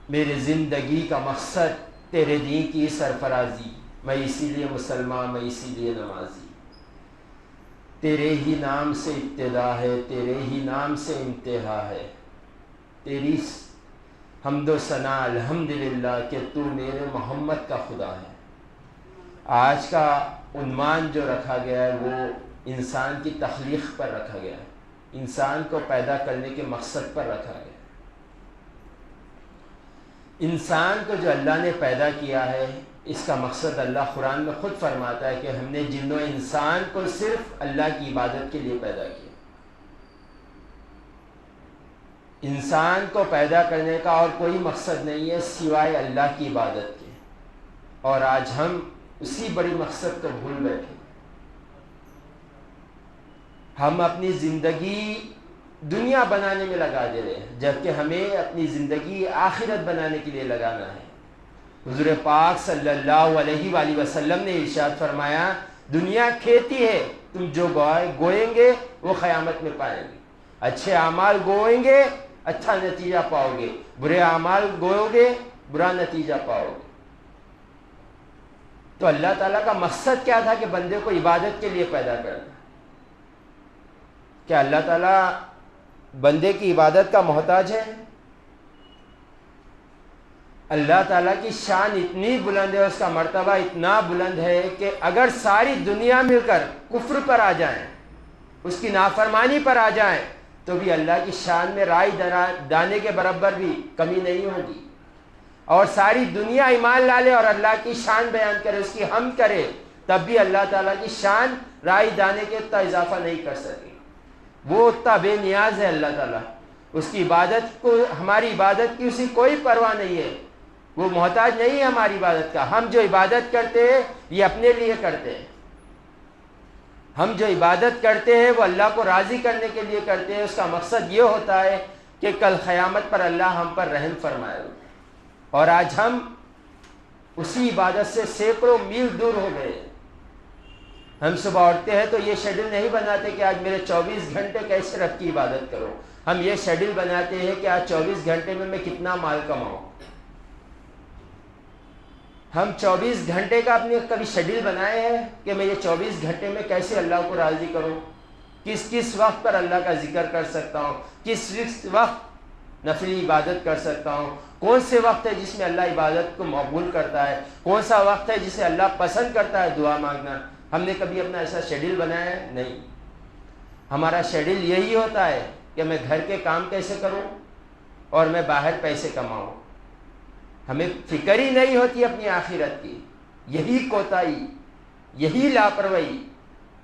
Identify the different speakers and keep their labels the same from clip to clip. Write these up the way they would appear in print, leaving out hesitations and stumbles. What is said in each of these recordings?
Speaker 1: میرے زندگی کا مقصد تیرے دین کی سرفرازی، میں اسی لیے مسلمان، میں اسی لیے نمازی، تیرے ہی نام سے ابتدا ہے، تیرے ہی نام سے انتہا ہے، تیری حمد و ثنا الحمدللہ کہ تو میرے محمد کا خدا ہے۔ آج کا عنوان جو رکھا گیا ہے وہ انسان کی تخلیق پر رکھا گیا ہے، انسان کو پیدا کرنے کے مقصد پر رکھا گیا ہے۔ انسان کو جو اللہ نے پیدا کیا ہے، اس کا مقصد اللہ قرآن میں خود فرماتا ہے کہ ہم نے جن و انسان کو صرف اللہ کی عبادت کے لیے پیدا کیا۔ انسان کو پیدا کرنے کا اور کوئی مقصد نہیں ہے سوائے اللہ کی عبادت کے، اور آج ہم اسی بڑی مقصد کو بھول بیٹھے۔ ہم اپنی زندگی دنیا بنانے میں لگا دے رہے ہیں، جبکہ ہمیں اپنی زندگی آخرت بنانے کے لیے لگانا ہے۔ حضور پاک صلی اللہ علیہ وآلہ وسلم نے ارشاد فرمایا، دنیا کھیتی ہے، تم جو گوئیں گے وہ قیامت میں پائیں گے۔ اچھے اعمال گوئیں گے، اچھا نتیجہ پاؤ گے، برے اعمال گوؤ گے، برا نتیجہ پاؤ گے۔ تو اللہ تعالیٰ کا مقصد کیا تھا کہ بندے کو عبادت کے لیے پیدا کرنا؟ کیا اللہ تعالیٰ بندے کی عبادت کا محتاج ہے؟ اللہ تعالیٰ کی شان اتنی بلند ہے، اس کا مرتبہ اتنا بلند ہے کہ اگر ساری دنیا مل کر کفر پر آ جائیں، اس کی نافرمانی پر آ جائیں، تو بھی اللہ کی شان میں رائی دانے کے برابر بھی کمی نہیں ہوگی۔ اور ساری دنیا ایمان لا لے اور اللہ کی شان بیان کرے، اس کی حمد کرے، تب بھی اللہ تعالیٰ کی شان رائی دانے کے اتنا اضافہ نہیں کر سکے۔ وہ اتنا بے نیاز ہے اللہ تعالیٰ، اس کی عبادت کو، ہماری عبادت کی اسی کوئی پرواہ نہیں ہے، وہ محتاج نہیں ہے ہماری عبادت کا۔ ہم جو عبادت کرتے ہیں یہ اپنے لیے کرتے ہیں، ہم جو عبادت کرتے ہیں وہ اللہ کو راضی کرنے کے لیے کرتے ہیں۔ اس کا مقصد یہ ہوتا ہے کہ کل قیامت پر اللہ ہم پر رحم فرمائے۔ اور آج ہم اسی عبادت سے سینکڑوں میل دور ہو گئے۔ ہم صبح اٹھتے ہیں تو یہ شیڈول نہیں بناتے کہ آج میرے 24 گھنٹے کیسے رب کی عبادت کرو، ہم یہ شیڈول بناتے ہیں کہ آج 24 گھنٹے میں کتنا مال کماؤں۔ ہم 24 گھنٹے کا اپنے کبھی شیڈول بنائے ہیں کہ میں یہ 24 گھنٹے میں کیسے اللہ کو راضی کروں، کس وقت پر اللہ کا ذکر کر سکتا ہوں، کس وقت نفلی عبادت کر سکتا ہوں، کون سے وقت ہے جس میں اللہ عبادت کو مقبول کرتا ہے، کون سا وقت ہے جسے اللہ پسند کرتا ہے دعا مانگنا۔ ہم نے کبھی اپنا ایسا شیڈول بنایا ہے؟ نہیں۔ ہمارا شیڈول یہی ہوتا ہے کہ میں گھر کے کام کیسے کروں اور میں باہر پیسے کماؤں۔ ہمیں فکر ہی نہیں ہوتی اپنی آخرت کی۔ یہی کوتاہی، یہی لاپرواہی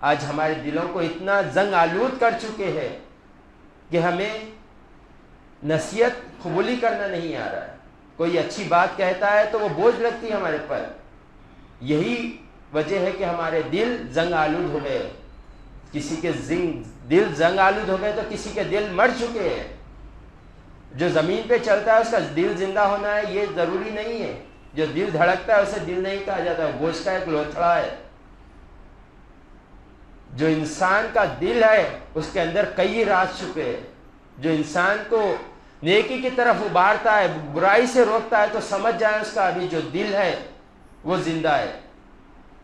Speaker 1: آج ہمارے دلوں کو اتنا زنگ آلود کر چکے ہیں کہ ہمیں نصیحت قبولی کرنا نہیں آ رہا ہے۔ کوئی اچھی بات کہتا ہے تو وہ بوجھ لگتی ہے ہمارے پر۔ یہی وجہ ہے کہ ہمارے دل زنگ آلود ہو گئے۔ کسی کے دل زنگ آلود ہو گئے تو کسی کے دل مر چکے ہیں۔ جو زمین پہ چلتا ہے اس کا دل زندہ ہونا ہے یہ ضروری نہیں ہے، جو دل دھڑکتا ہے اسے دل نہیں کہا جاتا، گوشت کا ایک لوتھڑا ہے۔ جو انسان کا دل ہے اس کے اندر کئی راز چھپے ہیں۔ جو انسان کو نیکی کی طرف ابھارتا ہے، برائی سے روکتا ہے، تو سمجھ جائیں اس کا ابھی جو دل ہے وہ زندہ ہے۔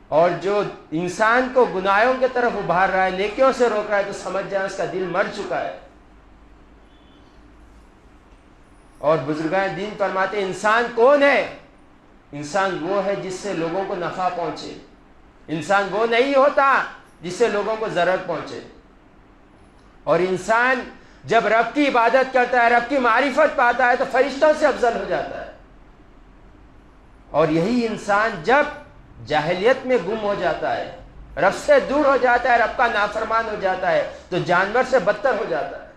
Speaker 1: اور جو انسان کو گناہوں کی طرف ابھار رہا ہے، نیکیوں سے روک رہا ہے، تو سمجھ جائیں اس کا دل مر چکا ہے۔ اور بزرگان دین فرماتے ہیں انسان کون ہے؟ انسان وہ ہے جس سے لوگوں کو نفع پہنچے، انسان وہ نہیں ہوتا جس سے لوگوں کو ضرر پہنچے۔ اور انسان جب رب کی عبادت کرتا ہے، رب کی معرفت پاتا ہے، تو فرشتوں سے افضل ہو جاتا ہے۔ اور یہی انسان جب جاہلیت میں گم ہو جاتا ہے، رب سے دور ہو جاتا ہے، رب کا نافرمان ہو جاتا ہے، تو جانور سے بدتر ہو جاتا ہے۔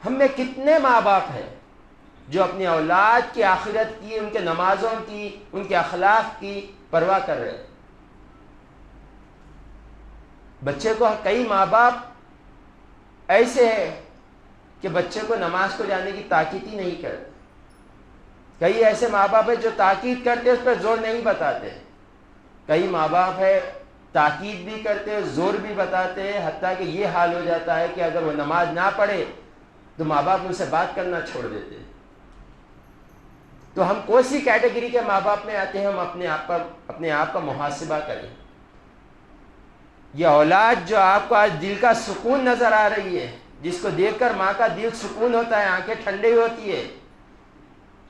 Speaker 1: ہم میں کتنے ماں باپ ہیں جو اپنی اولاد کی آخرت کی، ان کے نمازوں کی، ان کے اخلاق کی پرواہ کر رہے ہیں۔ بچے کو کئی ماں باپ ایسے ہیں کہ بچے کو نماز کو جانے کی تاکید ہی نہیں کرتے۔ کئی ایسے ماں باپ ہیں جو تاکید کرتے اس پر زور نہیں بتاتے۔ کئی ماں باپ ہے تاکید بھی کرتے، زور بھی بتاتے، حتیٰ کہ یہ حال ہو جاتا ہے کہ اگر وہ نماز نہ پڑھے تو ماں باپ ان سے بات کرنا چھوڑ دیتے ہیں۔ تو ہم کون سی کیٹیگری کے ماں باپ میں آتے ہیں؟ ہم اپنے آپ کا محاسبہ کریں. یہ اولاد جو آپ کو آج دل کا سکون نظر آ رہی ہے، جس کو دیکھ کر ماں کا دل سکون ہوتا ہے، آنکھیں ٹھنڈی ہوتی ہے،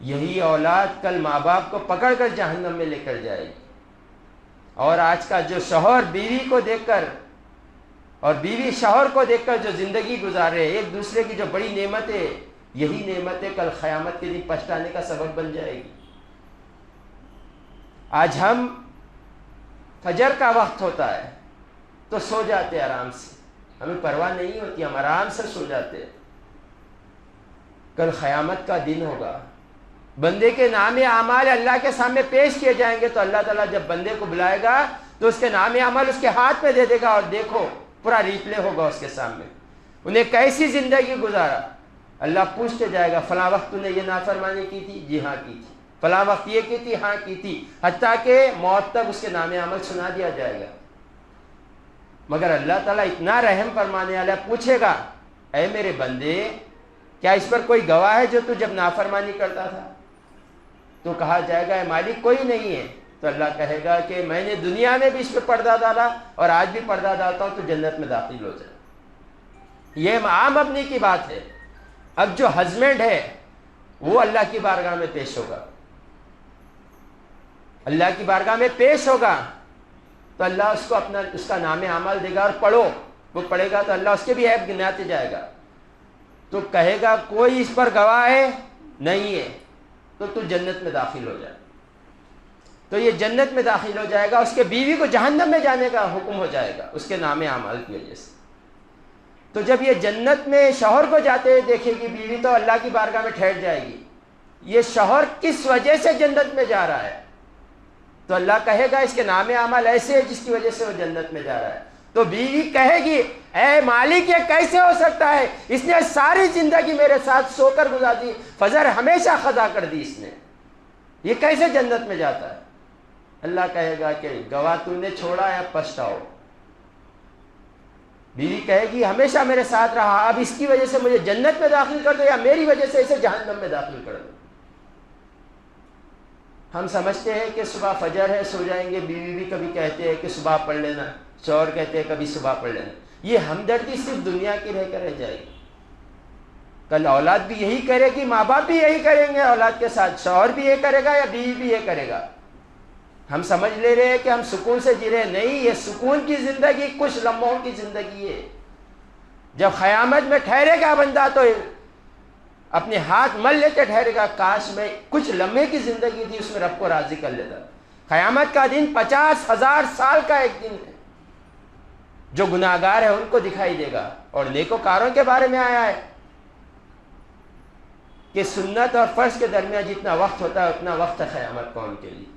Speaker 1: یہی اولاد کل ماں باپ کو پکڑ کر جہنم میں لے کر جائے گی. اور آج کا جو شوہر بیوی کو دیکھ کر اور بیوی شوہر کو دیکھ کر جو زندگی گزارے ایک دوسرے کی جو بڑی نعمتیں، یہی نعمتیں کل قیامت کے دن پچھتانے کا سبب بن جائے گی. آج ہم فجر کا وقت ہوتا ہے تو سو جاتے آرام سے، ہمیں پرواہ نہیں ہوتی، ہم آرام سے سو جاتے. کل قیامت کا دن ہوگا، بندے کے نام اعمال اللہ کے سامنے پیش کیے جائیں گے، تو اللہ تعالیٰ جب بندے کو بلائے گا تو اس کے نام اعمال اس کے ہاتھ میں دے دے گا، اور دیکھو پورا ریپلے ہوگا اس کے سامنے، انہیں کیسی زندگی گزارا. اللہ پوچھتے جائے گا فلاں وقت تو نے یہ نافرمانی کی تھی؟ جی ہاں کی تھی. فلاں وقت یہ کی تھی؟ ہاں کی تھی. حتیٰ کہ موت تک اس کے نام عمل سنا دیا جائے گا. مگر اللہ تعالیٰ اتنا رحم فرمانے والا پوچھے گا اے میرے بندے، کیا اس پر کوئی گواہ ہے جو تو جب نافرمانی کرتا تھا؟ تو کہا جائے گا اے مالک کوئی نہیں ہے. تو اللہ کہے گا کہ میں نے دنیا میں بھی اس پہ پردہ ڈالا اور آج بھی پردہ ڈالتا ہوں، تو جنت میں داخل ہو جائے. یہ عام مبنی کی بات ہے. اب جو ہسبینڈ ہے وہ اللہ کی بارگاہ میں پیش ہوگا، اللہ کی بارگاہ میں پیش ہوگا تو اللہ اس کو اس کا نام اعمال دے گا، اور پڑھو. وہ پڑھے گا تو اللہ اس کے بھی عیب گناتے جائے گا. تو کہے گا کوئی اس پر گواہ ہے؟ نہیں ہے. تو جنت میں داخل ہو جائے. تو یہ جنت میں داخل ہو جائے گا، اس کے بیوی کو جہنم میں جانے کا حکم ہو جائے گا اس کے نام اعمال کی وجہ سے. تو جب یہ جنت میں شوہر کو جاتے ہوئے دیکھے گی بیوی، تو اللہ کی بارگاہ میں ٹھہر جائے گی یہ شوہر کس وجہ سے جنت میں جا رہا ہے؟ تو اللہ کہے گا اس کے نام اعمال ایسے ہے جس کی وجہ سے وہ جنت میں جا رہا ہے. تو بیوی کہے گی اے مالک یہ کیسے ہو سکتا ہے؟ اس نے ساری زندگی میرے ساتھ سو کر گزار دی، فجر ہمیشہ قضا کر دی اس نے، یہ کیسے جنت میں جاتا ہے؟ اللہ کہے گا کہ گواہ تو نے چھوڑا ہے، اب پچھتاؤ. بیوی کہے گی ہمیشہ میرے ساتھ رہا، اب اس کی وجہ سے مجھے جنت میں داخل کر دو یا میری وجہ سے اسے جہنم میں داخل کر دو. ہم سمجھتے ہیں کہ صبح فجر ہے سو جائیں گے، بیوی بھی کبھی کہتے ہیں کہ صبح پڑھ لینا، شوہر کہتے ہیں کبھی صبح پڑھ لینا. یہ ہمدردی صرف دنیا کی رہ کر رہ جائے گی. کل اولاد بھی یہی کرے گی، ماں باپ بھی یہی کریں گے اولاد کے ساتھ، شوہر بھی یہ کرے گا یا بیوی بھی یہ کرے گا. ہم سمجھ لے رہے ہیں کہ ہم سکون سے جی رہے ہیں، نہیں، یہ سکون کی زندگی کچھ لمحوں کی زندگی ہے. جب قیامت میں ٹھہرے گا بندہ تو اپنے ہاتھ مل لیتے ٹھہرے گا کاش میں کچھ لمحے کی زندگی تھی اس میں رب کو راضی کر لیتا. قیامت کا دن 50,000 سال کا ایک دن ہے. جو گناہگار ہے ان کو دکھائی دے گا، اور نیکوکاروں کے بارے میں آیا ہے کہ سنت اور فرض کے درمیان جتنا وقت ہوتا ہے اتنا وقت ہے قیامت کو ان کے لیے.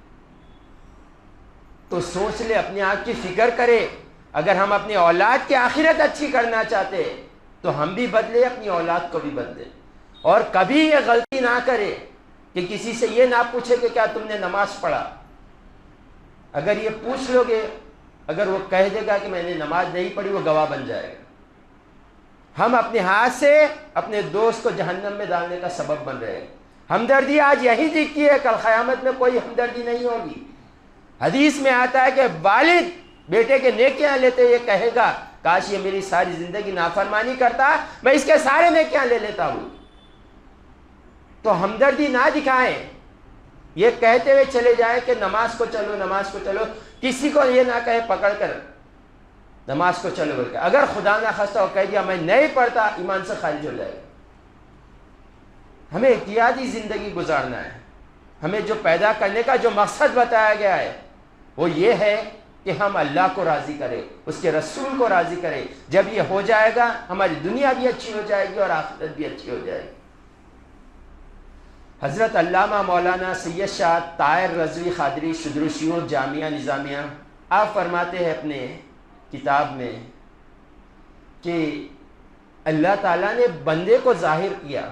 Speaker 1: تو سوچ لے، اپنے آپ کی فکر کرے. اگر ہم اپنی اولاد کی آخرت اچھی کرنا چاہتے تو ہم بھی بدلے، اپنی اولاد کو بھی بدلے. اور کبھی یہ غلطی نہ کرے کہ کسی سے یہ نہ پوچھے کہ کیا تم نے نماز پڑھا. اگر یہ پوچھ لو گے، اگر وہ کہہ دے گا کہ میں نے نماز نہیں پڑھی، وہ گواہ بن جائے گا. ہم اپنے ہاتھ سے اپنے دوست کو جہنم میں ڈالنے کا سبب بن رہے ہیں. ہمدردی آج یہی دکھتی ہے، کل قیامت میں کوئی ہمدردی نہیں ہوگی. حدیث میں آتا ہے کہ والد بیٹے کے نیکیاں لیتے یہ کہے گا کاش یہ میری ساری زندگی نافرمانی کرتا، میں اس کے سارے نیکیاں لے لیتا ہوں. تو ہمدردی نہ دکھائیں، یہ کہتے ہوئے چلے جائیں کہ نماز کو چلو نماز کو چلو. کسی کو یہ نہ کہے پکڑ کر نماز کو چلو بول کے. اگر خدا نہ خواستہ کہہ دیا میں نہیں پڑھتا، ایمان سے خارج ہو جائے گا. ہمیں احتیاطی زندگی گزارنا ہے. ہمیں جو پیدا کرنے کا جو مقصد بتایا گیا ہے وہ یہ ہے کہ ہم اللہ کو راضی کریں، اس کے رسول کو راضی کریں. جب یہ ہو جائے گا ہماری دنیا بھی اچھی ہو جائے گی اور آخرت بھی اچھی ہو جائے گی. حضرت علامہ مولانا سید شاہ طاہر رضوی قادری صدر الشیوخ جامعہ نظامیہ آپ فرماتے ہیں اپنے کتاب میں کہ اللہ تعالیٰ نے بندے کو ظاہر کیا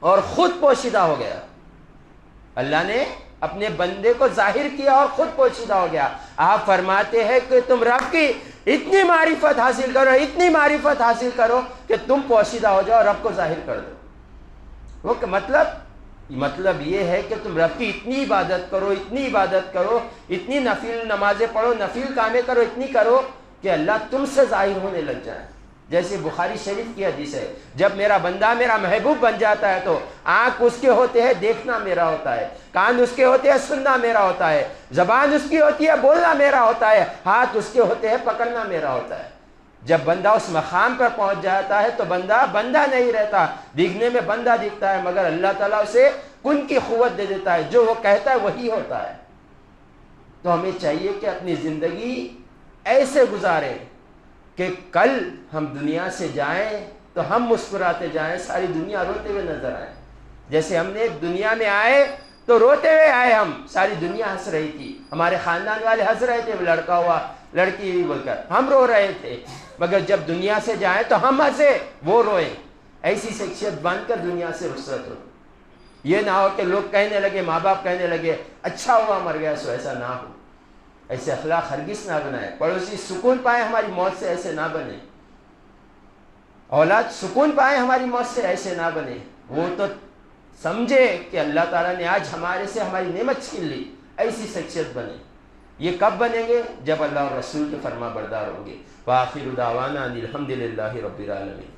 Speaker 1: اور خود پوشیدہ ہو گیا. اللہ نے اپنے بندے کو ظاہر کیا اور خود پوشیدہ ہو گیا. آپ فرماتے ہیں کہ تم رب کی اتنی معرفت حاصل کرو، اتنی معرفت حاصل کرو کہ تم پوشیدہ ہو جاؤ اور رب کو ظاہر کر دو. وہ کہ مطلب مطلب یہ ہے کہ تم رب کی اتنی عبادت کرو، اتنی عبادت کرو، اتنی نفل نمازیں پڑھو، نفل کامیں کرو، اتنی کرو کہ اللہ تم سے ظاہر ہونے لگ جائے. جیسے بخاری شریف کی حدیث ہے، جب میرا بندہ میرا محبوب بن جاتا ہے تو آنکھ اس کے ہوتے ہیں دیکھنا میرا ہوتا ہے، کان اس کے ہوتے ہیں سننا میرا ہوتا ہے، زبان اس کی ہوتی ہے بولنا میرا ہوتا ہے، ہاتھ اس کے ہوتے ہیں پکڑنا میرا ہوتا ہے. جب بندہ اس مقام پر پہنچ جاتا ہے تو بندہ نہیں رہتا، دیکھنے میں بندہ دکھتا ہے، مگر اللہ تعالیٰ اسے کن کی قوت دے دیتا ہے، جو وہ کہتا ہے وہی ہوتا ہے. تو ہمیں چاہیے کہ اپنی زندگی ایسے گزاریں کہ کل ہم دنیا سے جائیں تو ہم مسکراتے جائیں، ساری دنیا روتے ہوئے نظر آئے. جیسے ہم نے دنیا میں آئے تو روتے ہوئے آئے، ہم ساری دنیا ہنس رہی تھی، ہمارے خاندان والے ہنس رہے تھے، لڑکا ہوا لڑکی ہوئی بول کر، ہم رو رہے تھے، مگر جب دنیا سے جائیں تو ہم ہنسے وہ روئیں. ایسی شخصیت بن کر دنیا سے رخصت ہو. یہ نہ ہو کہ لوگ کہنے لگے، ماں باپ کہنے لگے اچھا ہوا مر گیا، سو ایسا نہ ہو. ایسے اخلاق ہرگز نہ بنائے. پڑوسی سکون پائے ہماری موت سے، ایسے نہ بنے. اولاد سکون پائے ہماری موت سے، ایسے نہ بنے. وہ تو سمجھے کہ اللہ تعالیٰ نے آج ہمارے سے ہماری نعمت چھین لی، ایسی شخصیت بنے. یہ کب بنیں گے؟ جب اللہ اور رسول کے فرما بردار ہوں گے. وآخر دعوانا ان الحمد للہ رب العالمین.